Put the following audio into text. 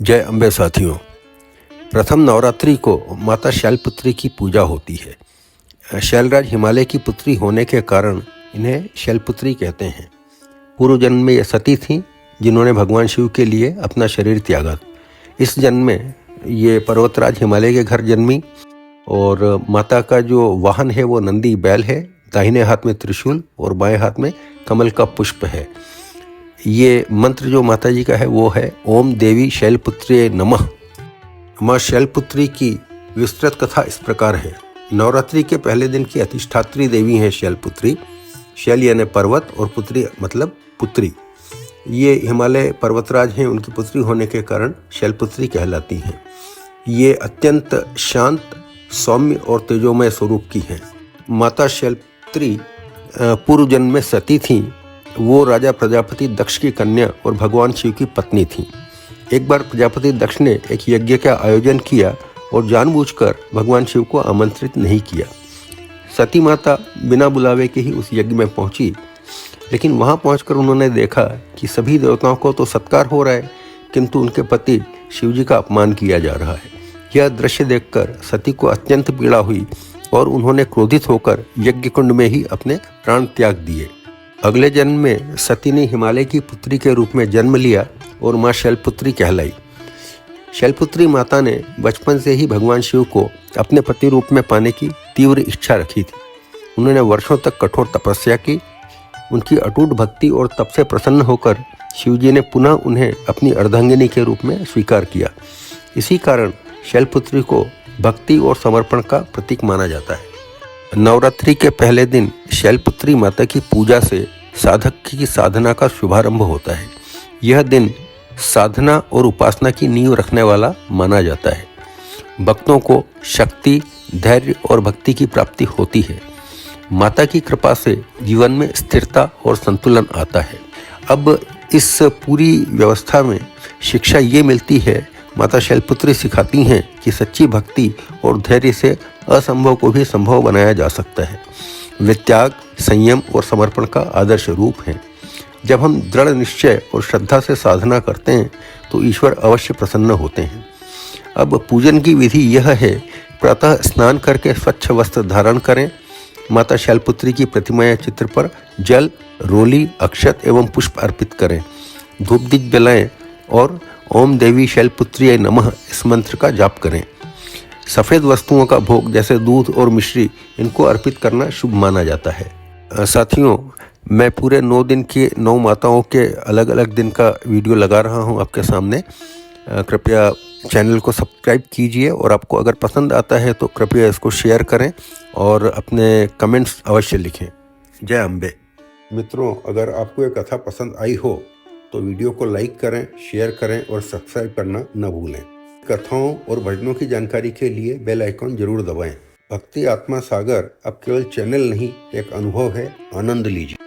जय अम्बे साथियों। प्रथम नवरात्रि को माता शैलपुत्री की पूजा होती है। शैलराज हिमालय की पुत्री होने के कारण इन्हें शैलपुत्री कहते हैं। पूर्व जन्म में ये सती थीं जिन्होंने भगवान शिव के लिए अपना शरीर त्यागा। इस जन्म में ये पर्वतराज हिमालय के घर जन्मी और माता का जो वाहन है वो नंदी बैल है। दाहिने हाथ में त्रिशूल और बाएं हाथ में कमल का पुष्प है। ये मंत्र जो माता जी का है वो है ओम देवी शैलपुत्र्यै नमः। माँ शैलपुत्री की विस्तृत कथा इस प्रकार है। नवरात्रि के पहले दिन की अधिष्ठात्री देवी है शैलपुत्री। शैल यानी पर्वत और पुत्री मतलब पुत्री। ये हिमालय पर्वतराज हैं, उनकी पुत्री होने के कारण शैलपुत्री कहलाती हैं। ये अत्यंत शांत, सौम्य और तेजोमय स्वरूप की हैं। माता शैलपुत्री पूर्व जन्म में सती थीं। वो राजा प्रजापति दक्ष की कन्या और भगवान शिव की पत्नी थीं। एक बार प्रजापति दक्ष ने एक यज्ञ का आयोजन किया और जानबूझकर भगवान शिव को आमंत्रित नहीं किया। सती माता बिना बुलावे के ही उस यज्ञ में पहुंची, लेकिन वहां पहुंचकर उन्होंने देखा कि सभी देवताओं को तो सत्कार हो रहा है, किंतु उनके पति शिव जी का अपमान किया जा रहा है। यह दृश्य देखकर सती को अत्यंत पीड़ा हुई और उन्होंने क्रोधित होकर यज्ञ कुंड में ही अपने प्राण त्याग दिए। अगले जन्म में सती ने हिमालय की पुत्री के रूप में जन्म लिया और माँ शैलपुत्री कहलाई। शैलपुत्री माता ने बचपन से ही भगवान शिव को अपने पति रूप में पाने की तीव्र इच्छा रखी थी। उन्होंने वर्षों तक कठोर तपस्या की। उनकी अटूट भक्ति और तप से प्रसन्न होकर शिवजी ने पुनः उन्हें अपनी अर्धांगिनी के रूप में स्वीकार किया। इसी कारण शैलपुत्री को भक्ति और समर्पण का प्रतीक माना जाता है। नवरात्रि के पहले दिन शैलपुत्री माता की पूजा से साधक की साधना का शुभारंभ होता है। यह दिन साधना और उपासना की नींव रखने वाला माना जाता है। भक्तों को शक्ति, धैर्य और भक्ति की प्राप्ति होती है। माता की कृपा से जीवन में स्थिरता और संतुलन आता है। अब इस पूरी व्यवस्था में शिक्षा ये मिलती है, माता शैलपुत्री सिखाती हैं कि सच्ची भक्ति और धैर्य से असंभव को भी संभव बनाया जा सकता है। वे त्याग, संयम और समर्पण का आदर्श रूप हैं। जब हम दृढ़ निश्चय और श्रद्धा से साधना करते हैं तो ईश्वर अवश्य प्रसन्न होते हैं। अब पूजन की विधि यह है, प्रातः स्नान करके स्वच्छ वस्त्र धारण करें। माता शैलपुत्री की प्रतिमा या चित्र पर जल, रोली, अक्षत एवं पुष्प अर्पित करें। धूप दीप जलाएं और ओम देवी शैलपुत्र्यै नमः इस मंत्र का जाप करें। सफ़ेद वस्तुओं का भोग जैसे दूध और मिश्री, इनको अर्पित करना शुभ माना जाता है। साथियों, मैं पूरे 9 दिन के 9 माताओं के अलग अलग दिन का वीडियो लगा रहा हूं आपके सामने। कृपया चैनल को सब्सक्राइब कीजिए और आपको अगर पसंद आता है तो कृपया इसको शेयर करें और अपने कमेंट्स अवश्य लिखें। जय अम्बे। मित्रों, अगर आपको ये कथा पसंद आई हो तो वीडियो को लाइक करें, शेयर करें और सब्सक्राइब करना न भूलें। कथाओं और भजनों की जानकारी के लिए बेल आइकॉन जरूर दबाएं। भक्ति आत्मा सागर अब केवल चैनल नहीं, एक अनुभव है। आनंद लीजिए।